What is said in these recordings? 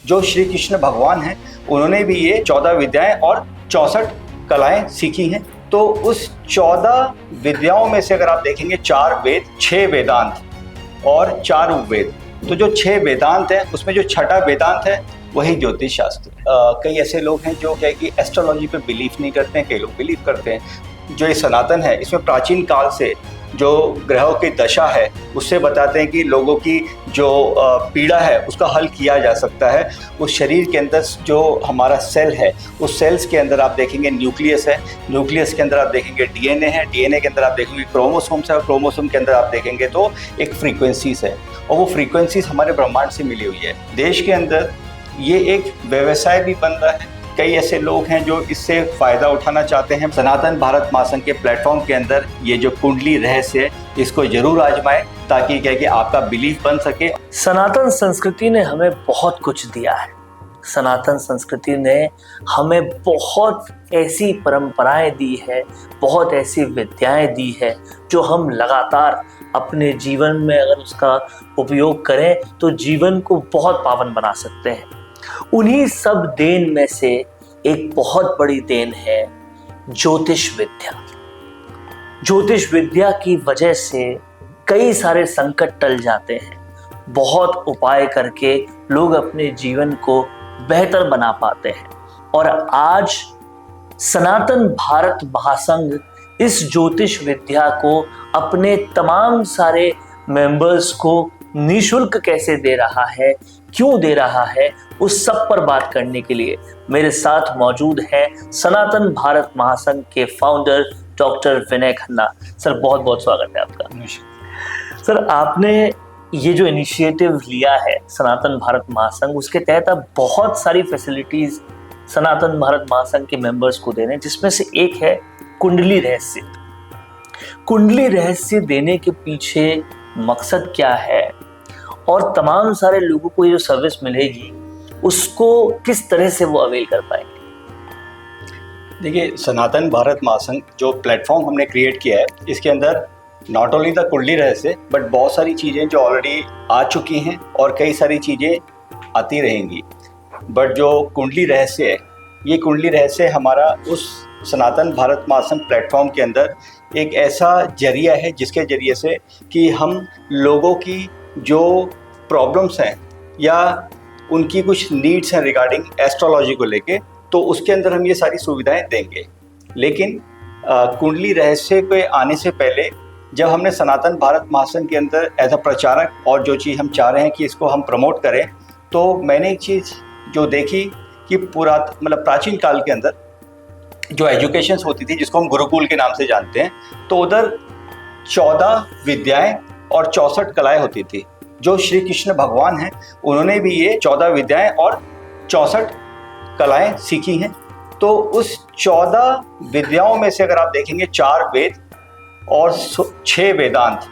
जो श्री कृष्ण भगवान हैं उन्होंने भी ये 14 विद्याएं और 64 कलाएं सीखी हैं। तो उस 14 विद्याओं में से अगर आप देखेंगे 4 वेद, 6 वेदांत और 4 उपवेद। तो जो 6 वेदांत है उसमें जो छठा वेदांत है वही ज्योतिष शास्त्र। कई ऐसे लोग हैं जो क्या कि एस्ट्रोलॉजी पे बिलीव नहीं करते हैं, कई लोग बिलीव करते हैं। जो ये सनातन है इसमें प्राचीन काल से जो ग्रहों की दशा है उससे बताते हैं कि लोगों की जो पीड़ा है उसका हल किया जा सकता है। उस शरीर के अंदर जो हमारा सेल है उस सेल्स के अंदर आप देखेंगे न्यूक्लियस है, न्यूक्लियस के अंदर आप देखेंगे डीएनए है, डीएनए के अंदर आप देखेंगे क्रोमोसोम्स है और क्रोमोसोम के अंदर आप देखेंगे तो एक फ्रीक्वेंसीज है और वो फ्रीक्वेंसीज हमारे ब्रह्मांड से मिली हुई है। देश के अंदर ये एक व्यवसाय भी बन रहा है। कई ऐसे लोग हैं जो इससे फ़ायदा उठाना चाहते हैं। सनातन भारत महासंघ के प्लेटफॉर्म के अंदर ये जो कुंडली रहस्य है इसको जरूर आजमाएं ताकि क्या कि आपका बिलीफ बन सके। सनातन संस्कृति ने हमें बहुत कुछ दिया है। सनातन संस्कृति ने हमें बहुत ऐसी परंपराएं दी है, बहुत ऐसी विद्याएं दी है जो हम लगातार अपने जीवन में अगर उसका उपयोग करें तो जीवन को बहुत पावन बना सकते हैं। उन्हीं सब देन में से एक बहुत बड़ी देन है ज्योतिष विद्या। ज्योतिष विद्या की वजह से कई सारे संकट टल जाते हैं। बहुत उपाय करके लोग अपने जीवन को बेहतर बना पाते हैं। और आज सनातन भारत महासंघ इस ज्योतिष विद्या को अपने तमाम सारे मेंबर्स को निःशुल्क कैसे दे रहा है, क्यों दे रहा है, उस सब पर बात करने के लिए मेरे साथ मौजूद है सनातन भारत महासंघ के फाउंडर डॉक्टर विनय खन्ना। सर बहुत बहुत स्वागत है आपका। सर आपने ये जो इनिशिएटिव लिया है सनातन भारत महासंघ, उसके तहत आप बहुत सारी फैसिलिटीज सनातन भारत महासंघ के मेंबर्स को दे रहे हैं, जिसमें से एक है कुंडली रहस्य। कुंडली रहस्य देने के पीछे मकसद क्या है और तमाम सारे लोगों को ये जो सर्विस मिलेगी उसको किस तरह से वो अवेल कर पाएंगे? देखिए, सनातन भारत महासंघ जो प्लेटफॉर्म हमने क्रिएट किया है इसके अंदर नॉट ओनली द कुंडली रहस्य बट बहुत सारी चीज़ें जो ऑलरेडी आ चुकी हैं और कई सारी चीज़ें आती रहेंगी। बट जो कुंडली रहस्य है, ये कुंडली रहस्य हमारा उस सनातन भारत महासंघ प्लेटफॉर्म के अंदर एक ऐसा जरिया है जिसके जरिए से कि हम लोगों की जो प्रॉब्लम्स हैं या उनकी कुछ नीड्स हैं रिगार्डिंग एस्ट्रोलॉजी को लेके, तो उसके अंदर हम ये सारी सुविधाएं देंगे। लेकिन कुंडली रहस्य के आने से पहले जब हमने सनातन भारत महासंघ के अंदर एज अ प्रचारक और जो चीज़ हम चाह रहे हैं कि इसको हम प्रमोट करें, तो मैंने एक चीज़ जो देखी कि प्राचीन काल के अंदर जो एजुकेशंस होती थी जिसको हम गुरुकुल के नाम से जानते हैं, तो उधर 14 विद्याएं और 64 कलाएं होती थी। जो श्री कृष्ण भगवान हैं उन्होंने भी ये 14 विद्याएं और 64 कलाएं सीखी हैं। तो उस 14 विद्याओं में से अगर आप देखेंगे 4 वेद और 6 वेदांत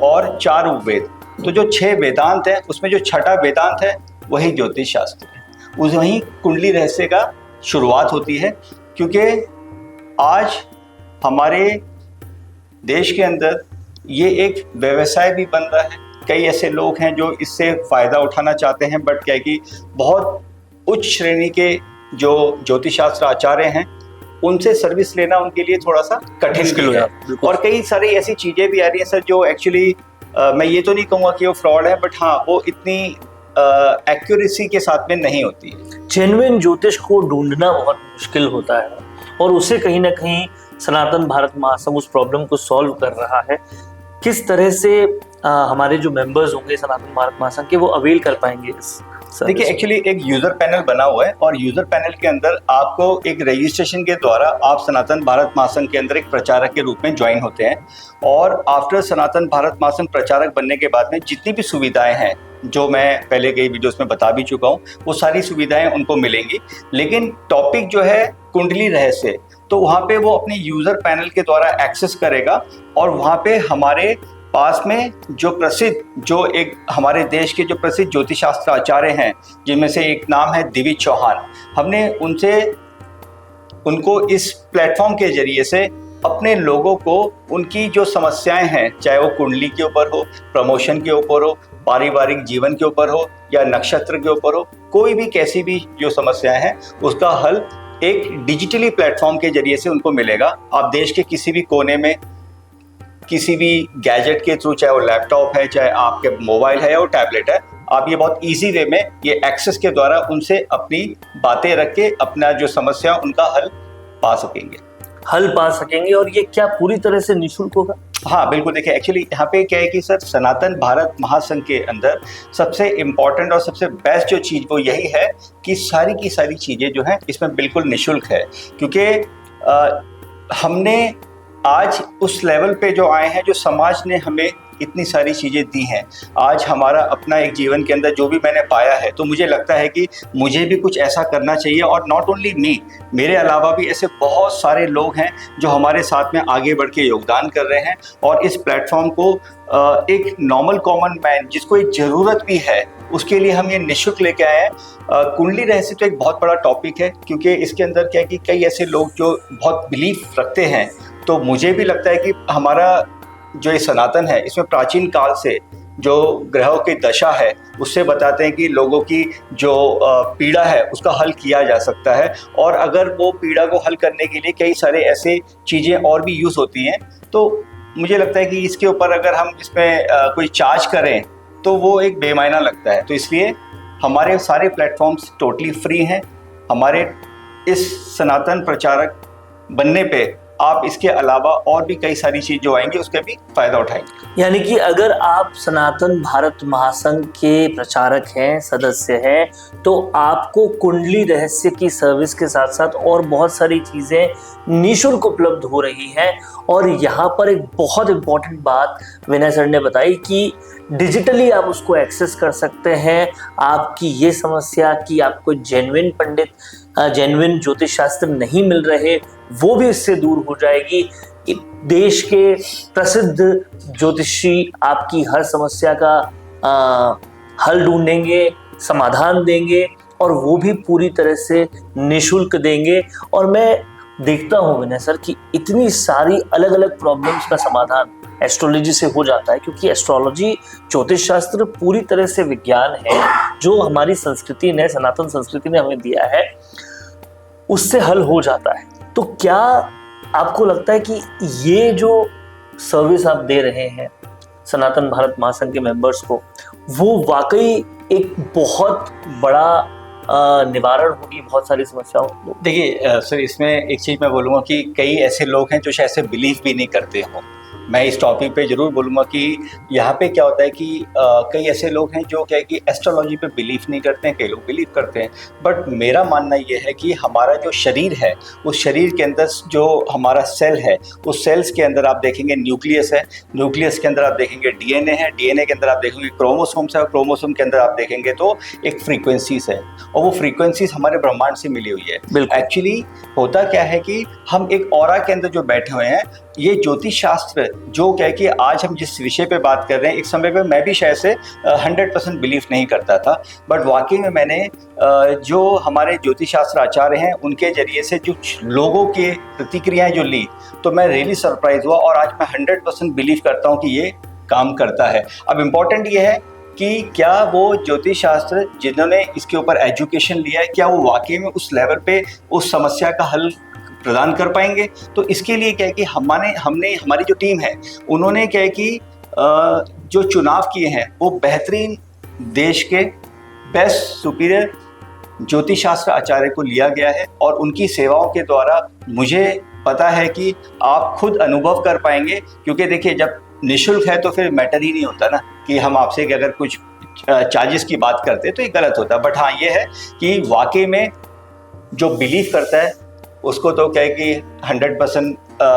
और 4 उपवेद। तो जो 6 वेदांत है उसमें जो छठा वेदांत है वही ज्योतिष शास्त्र है। उस वहीं कुंडली रहस्य का शुरुआत होती है, क्योंकि आज हमारे देश के अंदर ये एक व्यवसाय भी बन रहा है। कई ऐसे लोग हैं जो इससे फ़ायदा उठाना चाहते हैं, बट क्या है कि बहुत उच्च श्रेणी के जो ज्योतिष शास्त्र आचार्य हैं उनसे सर्विस लेना उनके लिए थोड़ा सा कठिन भी है। और कई सारी ऐसी चीज़ें भी आ रही हैं सर जो एक्चुअली मैं ये तो नहीं कहूँगा कि वो फ्रॉड है, बट हाँ वो इतनी एक्यूरेसी के साथ में नहीं होती है। जेन्युइन ज्योतिष को ढूंढना बहुत मुश्किल होता है और उसे कहीं ना कहीं सनातन भारत महासंघ उस प्रॉब्लम को सॉल्व कर रहा है। किस तरह से हमारे जो मेंबर्स होंगे सनातन भारत महासंघ के वो अवेल कर पाएंगे इस? देखिए, एक्चुअली एक यूजर पैनल बना हुआ है और यूजर पैनल के अंदर आपको एक रजिस्ट्रेशन के द्वारा आप सनातन भारत महासंघ के अंदर एक प्रचारक के रूप में ज्वाइन होते हैं। और आफ्टर सनातन भारत महासंघ प्रचारक बनने के बाद में जितनी भी सुविधाएं हैं जो मैं पहले कई वीडियोस में बता भी चुका हूँ, वो सारी सुविधाएं उनको मिलेंगी। लेकिन टॉपिक जो है कुंडली रहस्य, तो वहाँ पे वो अपने यूजर पैनल के द्वारा एक्सेस करेगा और वहाँ पे हमारे पास में जो प्रसिद्ध जो एक हमारे देश के जो प्रसिद्ध ज्योतिष शास्त्र आचार्य हैं, जिनमें से एक नाम है दिविज चौहान, हमने उनको इस प्लेटफॉर्म के जरिए से अपने लोगों को उनकी जो समस्याएं हैं, चाहे वो कुंडली के ऊपर हो, प्रमोशन के ऊपर हो, पारिवारिक जीवन के ऊपर हो या नक्षत्र के ऊपर हो, कोई भी कैसी भी जो समस्याएं हैं उसका हल एक डिजिटली प्लेटफॉर्म के जरिए से उनको मिलेगा। आप देश के किसी भी कोने में किसी भी गैजेट के थ्रू, चाहे वो लैपटॉप है, चाहे आपके मोबाइल है या वो टैबलेट है, आप ये बहुत इजी वे में ये एक्सेस के द्वारा उनसे अपनी बातें रख के अपना जो समस्या उनका हल पा सकेंगे। और ये क्या पूरी तरह से निःशुल्क होगा? हाँ बिल्कुल। देखिए एक्चुअली यहाँ पे क्या है कि सर, सनातन भारत महासंघ के अंदर सबसे इम्पॉर्टेंट और सबसे बेस्ट जो चीज़ वो यही है कि सारी की सारी चीज़ें जो हैं इसमें बिल्कुल निःशुल्क है। क्योंकि हमने आज उस लेवल पे जो आए हैं, जो समाज ने हमें इतनी सारी चीज़ें दी हैं, आज हमारा अपना एक जीवन के अंदर जो भी मैंने पाया है, तो मुझे लगता है कि मुझे भी कुछ ऐसा करना चाहिए। और नॉट ओनली मी, मेरे अलावा भी ऐसे बहुत सारे लोग हैं जो हमारे साथ में आगे बढ़ के योगदान कर रहे हैं। और इस प्लेटफॉर्म को एक नॉर्मल कॉमन मैन जिसको एक ज़रूरत भी है, उसके लिए हम ये निःशुल्क लेके आए हैं। कुंडली रहस्य तो एक बहुत बड़ा टॉपिक है, क्योंकि इसके अंदर क्या है कि कई ऐसे लोग जो बहुत बिलीफ रखते हैं, तो मुझे भी लगता है कि हमारा जो ये सनातन है, इसमें प्राचीन काल से जो ग्रहों की दशा है उससे बताते हैं कि लोगों की जो पीड़ा है उसका हल किया जा सकता है। और अगर वो पीड़ा को हल करने के लिए कई सारे ऐसे चीज़ें और भी यूज़ होती हैं, तो मुझे लगता है कि इसके ऊपर अगर हम इसमें कोई चार्ज करें तो वो एक बेमायना लगता है। तो इसलिए हमारे सारे प्लेटफॉर्म्स टोटली फ्री हैं। हमारे इस सनातन प्रचारक बनने पे आप इसके अलावा और भी कई सारी चीज़ जो आएंगी उसका भी फायदा उठाएंगे। यानी कि अगर आप सनातन भारत महासंघ के प्रचारक हैं, सदस्य हैं, तो आपको कुंडली रहस्य की सर्विस के साथ साथ और बहुत सारी चीज़ें निःशुल्क उपलब्ध हो रही हैं। और यहाँ पर एक बहुत इम्पोर्टेंट बात विनय सर ने बताई कि डिजिटली आप उसको एक्सेस कर सकते हैं। आपकी ये समस्या कि आपको जेन्युइन पंडित, जेन्युइन ज्योतिष शास्त्र नहीं मिल रहे, वो भी इससे दूर हो जाएगी। देश के प्रसिद्ध ज्योतिषी आपकी हर समस्या का हल ढूंढेंगे, समाधान देंगे, और वो भी पूरी तरह से निःशुल्क देंगे। और मैं देखता हूँ विनय सर कि इतनी सारी अलग अलग प्रॉब्लम्स का समाधान एस्ट्रोलॉजी से हो जाता है, क्योंकि एस्ट्रोलॉजी, ज्योतिष शास्त्र पूरी तरह से विज्ञान है जो हमारी संस्कृति ने, सनातन संस्कृति ने हमें दिया है, उससे हल हो जाता है। तो क्या आपको लगता है कि ये जो सर्विस आप दे रहे हैं सनातन भारत महासंघ के मेंबर्स को, वो वाकई एक बहुत बड़ा निवारण होगी बहुत सारी समस्याओं को? देखिए सर, इसमें एक चीज़ मैं बोलूँगा कि कई ऐसे लोग हैं जो शायद से बिलीव भी नहीं करते हों। मैं इस टॉपिक पे ज़रूर बोलूँगा कि यहाँ पे क्या होता है कि कई ऐसे लोग हैं जो क्या है कि एस्ट्रोलॉजी पे बिलीव नहीं करते हैं, कई लोग बिलीव करते हैं। बट मेरा मानना ये है कि हमारा जो शरीर है, उस शरीर के अंदर जो हमारा सेल है, उस सेल्स के अंदर आप देखेंगे न्यूक्लियस है, न्यूक्लियस के अंदर आप देखेंगे डीएनए है, डीएनए के अंदर आप देखेंगे क्रोमोसोम्स है, और क्रोमोसोम के अंदर आप देखेंगे तो एक फ्रीक्वेंसीज है, और वो फ्रीक्वेंसीज हमारे ब्रह्मांड से मिली हुई है। एक्चुअली होता क्या है कि हम एक ऑरा के अंदर जो बैठे हुए हैं, ये ज्योतिष शास्त्र जो क्या है कि आज हम जिस विषय पे बात कर रहे हैं, एक समय पे मैं भी शायद से 100% बिलीव नहीं करता था। बट वाकई में मैंने जो हमारे ज्योतिष शास्त्र आचार्य हैं उनके जरिए से जो लोगों के प्रतिक्रियाएं जो ली, तो मैं रियली सरप्राइज हुआ, और आज मैं 100% बिलीव करता हूँ कि ये काम करता है। अब इम्पॉर्टेंट ये है कि क्या वो ज्योतिष शास्त्र जिन्होंने इसके ऊपर एजुकेशन लिया है, क्या वो वाकई में उस लेवल पे उस समस्या का हल प्रदान कर पाएंगे। तो इसके लिए क्या है कि हमने हमारी जो टीम है, उन्होंने क्या है कि जो चुनाव किए हैं वो बेहतरीन देश के बेस्ट सुपीरियर ज्योतिष शास्त्र आचार्य को लिया गया है, और उनकी सेवाओं के द्वारा मुझे पता है कि आप खुद अनुभव कर पाएंगे। क्योंकि देखिए, जब निःशुल्क है तो फिर मैटर ही नहीं होता ना कि हम आपसे अगर कुछ चार्जेस की बात करते तो ये गलत होता। बट हाँ, ये है कि वाकई में जो बिलीव करता है उसको तो क्या है कि 100%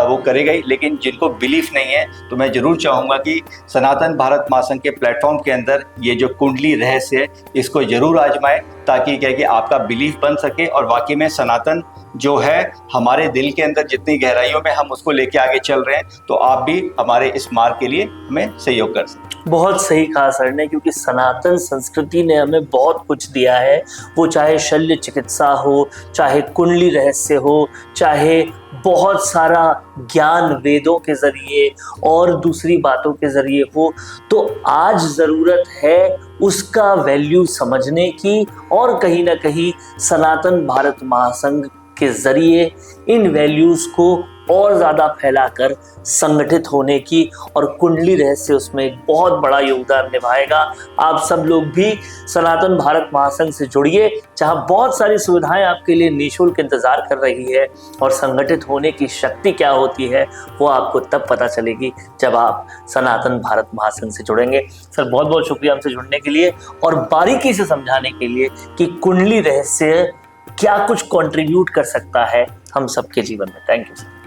वो करेगा ही। लेकिन जिनको बिलीफ नहीं है, तो मैं ज़रूर चाहूँगा कि सनातन भारत महासंघ के प्लेटफॉर्म के अंदर ये जो कुंडली रहस्य है, इसको ज़रूर आजमाएं, ताकि क्या है कि आपका बिलीफ बन सके और वाकई में सनातन जो है हमारे दिल के अंदर जितनी गहराइयों में हम उसको लेके आगे चल रहे हैं, तो आप भी हमारे इस मार्ग के लिए हमें सहयोग कर सकते हैं। बहुत सही कहा सर ने, क्योंकि सनातन संस्कृति ने हमें बहुत कुछ दिया है। वो चाहे शल्य चिकित्सा हो, चाहे कुंडली रहस्य हो, चाहे बहुत सारा ज्ञान वेदों के जरिए और दूसरी बातों के जरिए हो, तो आज ज़रूरत है उसका वैल्यू समझने की और कहीं ना कहीं सनातन भारत महासंघ के जरिए इन वैल्यूज़ को और ज़्यादा फैलाकर संगठित होने की, और कुंडली रहस्य उसमें एक बहुत बड़ा योगदान निभाएगा। आप सब लोग भी सनातन भारत महासंघ से जुड़िए, जहां बहुत सारी सुविधाएं आपके लिए निःशुल्क इंतजार कर रही है, और संगठित होने की शक्ति क्या होती है वो आपको तब पता चलेगी जब आप सनातन भारत महासंघ से जुड़ेंगे। सर बहुत बहुत शुक्रिया हमसे जुड़ने के लिए और बारीकी से समझाने के लिए कि कुंडली रहस्य क्या कुछ कंट्रीब्यूट कर सकता है हम सबके जीवन में। Thank you sir.